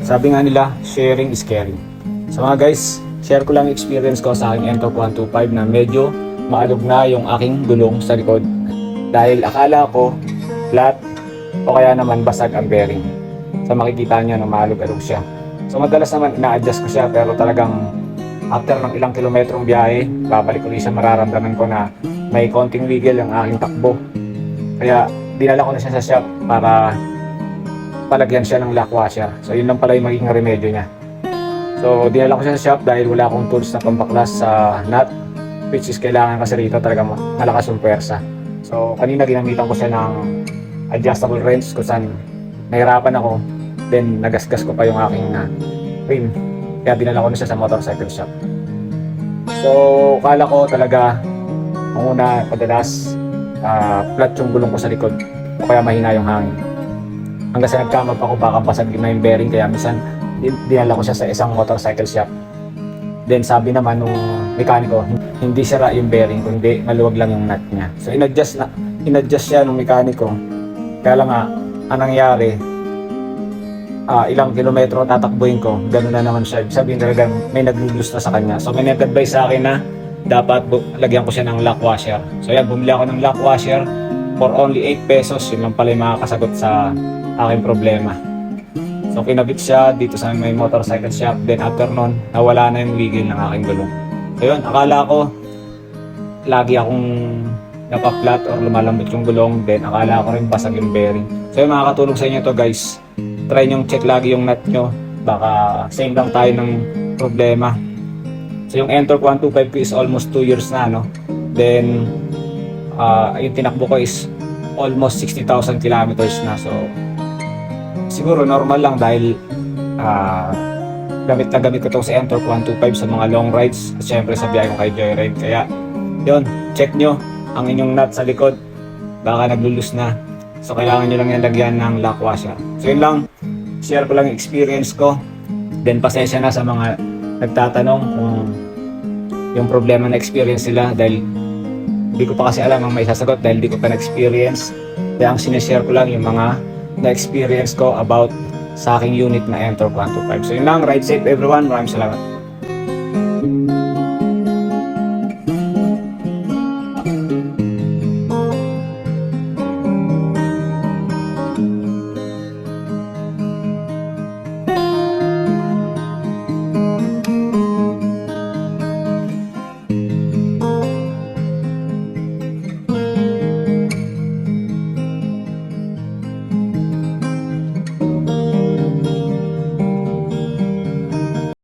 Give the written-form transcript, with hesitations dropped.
Sabi nga nila, sharing is caring. So mga guys, share ko lang yung experience ko sa aking Ntorq 125 na medyo maalog na yung aking gulong sa likod. Dahil akala ko flat o kaya naman basag ang bearing. So makikita nyo na maalog-alog siya. So madalas naman ina-adjust ko siya, pero talagang after ng ilang kilometrong biyahe, babalik ulit siya, mararamdaman ko na may konting wiggle ang aking takbo. Kaya dinala ko na siya sa shop para palagyan siya ng lock washer. So yun lang pala yung magiging remedyo niya. So dinala ko siya sa shop dahil wala akong tools na pambaklas sa nut, which is kailangan kasi rito talaga malakas yung pwersa. So kanina ginamitan ko siya ng adjustable wrench kung saan nahirapan ako, then nagasgas ko pa yung aking rim. Kaya dinala ko na siya sa motorcycle shop. So kala ko talaga ang una padalas flat yung gulong ko sa likod o kaya mahina yung hangin. Hanggang sa nagkamag ako baka basag na yung bearing, kaya minsan dinala ko siya sa isang motorcycle shop. Then sabi naman nung mekaniko, hindi sira yung bearing, kundi maluwag lang yung nut niya. So inadjust siya nung mekaniko. Kaya lang ang nangyari, ilang kilometro tatakbuhin ko, gano'n na naman siya. Sabihin talaga may naglulus na sa kanya. So may nag-advise sa akin na dapat lagyan ko siya ng lock washer. So yan, bumili ako ng lock washer for only 8 pesos. Yun lang pala yung makakasagot sa aking problema. So kinabit siya dito sa may motorcycle shop. Then after nun, nawala na yung wiggle ng aking gulong. So yun, akala ko lagi akong napaplat or lumalambot yung gulong. Then akala ko rin basag yung bearing. So yun, makakatulong sa inyo to guys. Try nyong check lagi yung nut nyo. Baka same lang tayo ng problema. So yung Ntorq 125 ko is almost 2 years na, no? Then yung tinakbo ko is almost 60,000 kilometers na. So siguro normal lang dahil gamit na gamit ko itong sa Ntorq 125 sa mga long rides at syempre sa biyahe ko kay Joyride. Kaya yun, check nyo ang inyong nut sa likod, baka naglulus na. So kailangan nyo lang yung lagyan ng lock washer. So yun lang, share ko lang yung experience ko. Then pasensya na sa mga nagtatanong kung yung problema na experience nila, dahil hindi ko pa kasi alam ang may sasagot dahil hindi ko pa na-experience. Kaya ang sinishare ko lang yung mga na-experience ko about sa aking unit na Ntorq 125. So yun lang, ride safe everyone, maraming salamat.